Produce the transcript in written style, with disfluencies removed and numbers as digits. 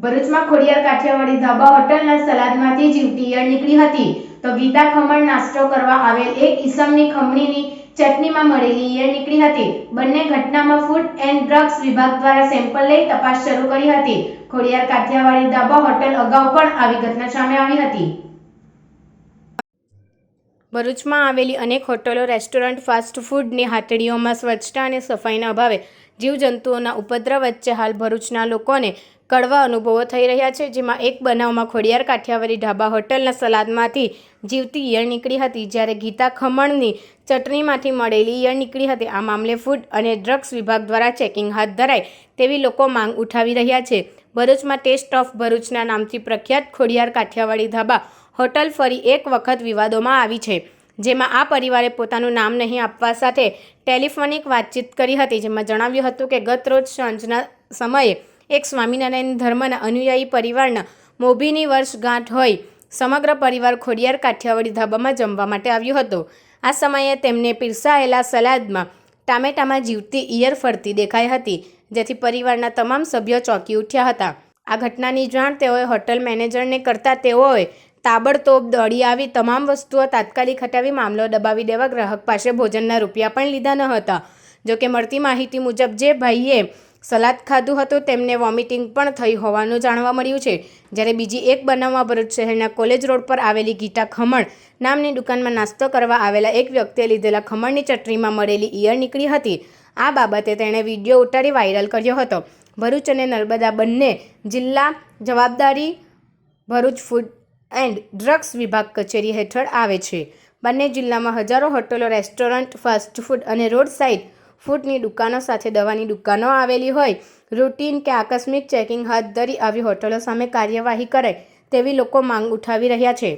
ભરૂચમાં ખોડિયાર કાઠિયાવાડી ધાબા હોટલના સલાદમાંથી જીવતી ઈયળ નીકળી હતી તો ગીતા ખમણ નાસ્તો કરવા આવેલ એક ઈસમની ખમણીની ચટણીમાં મળેલી ઈયળ નીકળી હતી। બંને ઘટનામાં ફૂડ એન્ડ ડ્રગ્સ વિભાગ દ્વારા સેમ્પલ લઈ તપાસ શરૂ કરી હતી। ખોડિયાર કાઠિયાવાડી ધાબા હોટલ અગાઉ પણ આવી ઘટના સામે આવી હતી। ભરૂચમાં આવેલી અનેક હોટલો, રેસ્ટોરન્ટ, ફાસ્ટ ફૂડની હાટડીઓમાં સ્વચ્છતા અને સફાઈના અભાવે જીવજંતુઓના ઉપદ્રવ વચ્ચે હાલ ભરૂચના લોકોને કડવા અનુભવો થઈ રહ્યા છે। જેમાં એક બનાવમાં ખોડિયાર કાઠિયાવાડી ધાબા હોટલના સલાદમાંથી જીવતી ઈયળ નીકળી હતી, જ્યારે ગીતા ખમણની ચટણીમાંથી મળેલી ઈયળ નીકળી હતી। આ મામલે ફૂડ અને ડ્રગ્સ વિભાગ દ્વારા ચેકિંગ હાથ ધરાય તેવી લોકો માંગ ઉઠાવી રહ્યા છે। ભરૂચમાં ટેસ્ટ ઓફ ભરૂચના નામથી પ્રખ્યાત ખોડિયાર કાઠિયાવાડી ધાબા હોટલ ફરી એક વખત વિવાદોમાં આવી છે, જેમાં આ પરિવારે પોતાનું નામ નહીં આપવા સાથે ટેલિફોનિક વાતચીત કરી હતી, જેમાં જણાવ્યું હતું કે ગત રોજ સાંજના સમયે એક સ્વામિનારાયણ ધર્મના અનુયાયી પરિવારના મોભીની વર્ષગાંઠ હોય સમગ્ર પરિવાર ખોડિયાર કાઠિયાવાડી ધાબામાં જમવા માટે આવ્યો હતો। આ સમયે તેમને પીરસાયેલા સલાદમાં ટામેટામાં જીવતી ઈયળ ફરતી દેખાઈ હતી, જેથી પરિવારના તમામ સભ્યો ચોંકી ઉઠ્યા હતા। આ ઘટનાની જાણ તેઓએ હોટલ મેનેજરને કરતા તેઓએ તાબડતોબ દોડી આવી તમામ વસ્તુઓ તાત્કાલિક હટાવી મામલો દબાવી દેવા ગ્રાહક પાસે ભોજનના રૂપિયા પણ લીધા ન હતા। જોકે મળતી માહિતી મુજબ જે ભાઈએ સલાદ ખાધું હતું તેમને વોમિટિંગ પણ થઈ હોવાનું જાણવા મળ્યું છે। જ્યારે બીજી એક બનાવમાં ભરૂચ શહેરના કોલેજ રોડ પર આવેલી ગીતા ખમણ નામની દુકાનમાં નાસ્તો કરવા આવેલા એક વ્યક્તિએ લીધેલા ખમણની ચટણીમાં મળેલી ઈયળ નીકળી હતી। આ બાબતે તેણે વિડીયો ઉતારી વાયરલ કર્યો હતો। ભરૂચ અને નર્મદા બંને જિલ્લા જવાબદારી ભરૂચ ફૂડ એન્ડ ડ્રગ્સ વિભાગ કચેરી હેઠળ આવે છે। બંને જિલ્લામાં હજારો હોટલો, રેસ્ટોરન્ટ, ફાસ્ટ ફૂડ અને રોડ સાઇડ ફૂડની દુકાનો સાથે દવાની દુકાનો આવેલી હોય રૂટીન કે આકસ્મિક ચેકિંગ હાથ ધરી આવી હોટલો સામે કાર્યવાહી કરે તેવી લોકો માંગ ઉઠાવી રહ્યા છે।